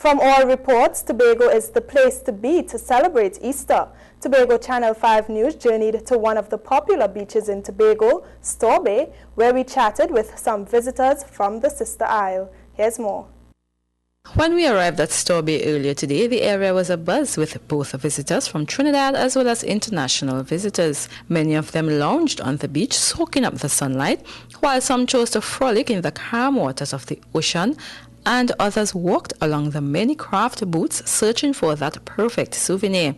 From all reports, Tobago is the place to be to celebrate Easter. Tobago Channel 5 News journeyed to one of the popular beaches in Tobago, Store Bay, where we chatted with some visitors from the Sister Isle. Here's more. When we arrived at Store Bay earlier today, the area was abuzz with both visitors from Trinidad as well as international visitors. Many of them lounged on the beach, soaking up the sunlight, while some chose to frolic in the calm waters of the ocean, and others walked along the many craft booths searching for that perfect souvenir.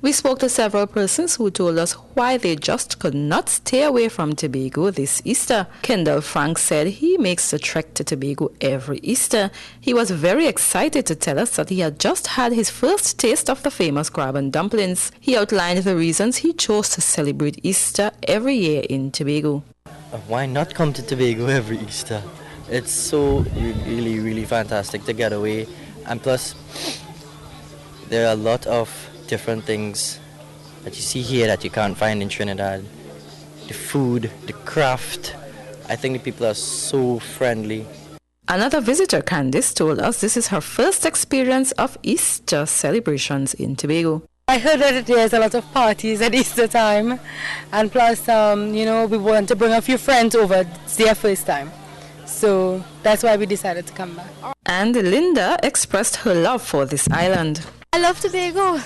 We spoke to several persons who told us why they just could not stay away from Tobago this Easter. Kendall Frank said he makes the trek to Tobago every Easter. He was very excited to tell us that he had just had his first taste of the famous crab and dumplings. He outlined the reasons he chose to celebrate Easter every year in Tobago. Why not come to Tobago every Easter? It's so really fantastic to get away, and plus there are a lot of different things that you see here that you can't find in Trinidad. The food, the craft, I think the people are so friendly. Another visitor, Candice, told us this is her first experience of Easter celebrations in Tobago. I heard that there's a lot of parties at Easter time, and plus, we want to bring a few friends over. It's their first time. So that's why we decided to come back. And Linda expressed her love for this island. I love Tobago.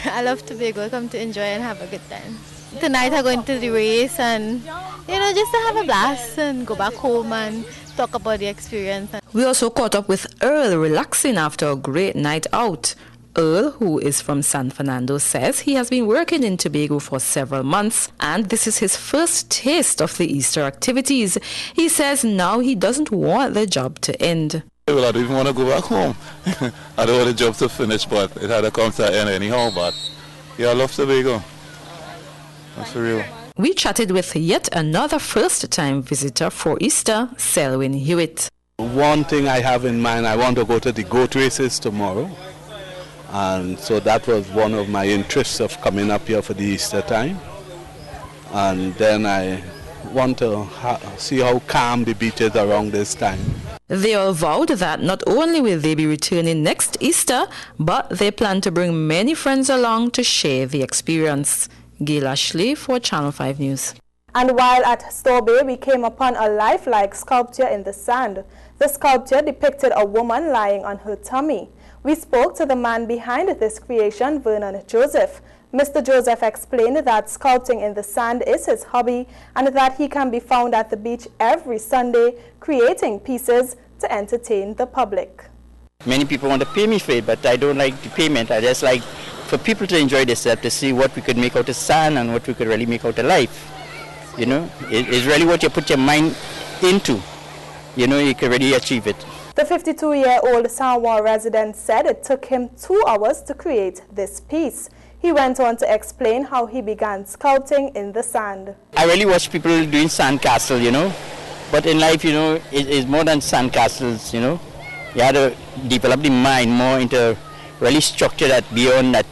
I love Tobago. I come to enjoy and have a good time. Tonight I'm going to the race and, just to have a blast and go back home and talk about the experience. We also caught up with Earl relaxing after a great night out. Earl, who is from San Fernando, says he has been working in Tobago for several months and this is his first taste of the Easter activities. He says now he doesn't want the job to end. Well, I don't even want to go back home. I don't want the job to finish, but it had to come to an end anyhow. But yeah, I love Tobago. That's for real. We chatted with yet another first-time visitor for Easter, Selwyn Hewitt. One thing I have in mind, I want to go to the goat races tomorrow. And so that was one of my interests of coming up here for the Easter time. And then I want to see how calm the beach is around this time. They all vowed that not only will they be returning next Easter, but they plan to bring many friends along to share the experience. Gail Ashley for Channel 5 News. And while at Store Bay, we came upon a lifelike sculpture in the sand. The sculpture depicted a woman lying on her tummy. We spoke to the man behind this creation, Vernon Joseph. Mr. Joseph explained that sculpting in the sand is his hobby and that he can be found at the beach every Sunday creating pieces to entertain the public. Many people want to pay me for it, but I don't like the payment. I just like for people to enjoy themselves, to see what we could make out of sand and what we could really make out of life. It's really what you put your mind into. You can really achieve it. The 52-year-old San Juan resident said it took him 2 hours to create this piece. He went on to explain how he began sculpting in the sand. I really watch people doing sandcastle, but in life, it's more than sandcastles, You have to develop the mind more into really structure that beyond that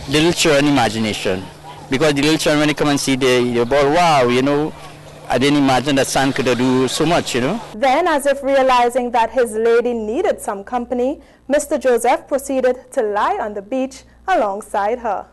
little children imagination. Because the little children, when they come and see the ball, wow, I didn't imagine that sand could do so much, Then, as if realizing that his lady needed some company, Mr. Joseph proceeded to lie on the beach alongside her.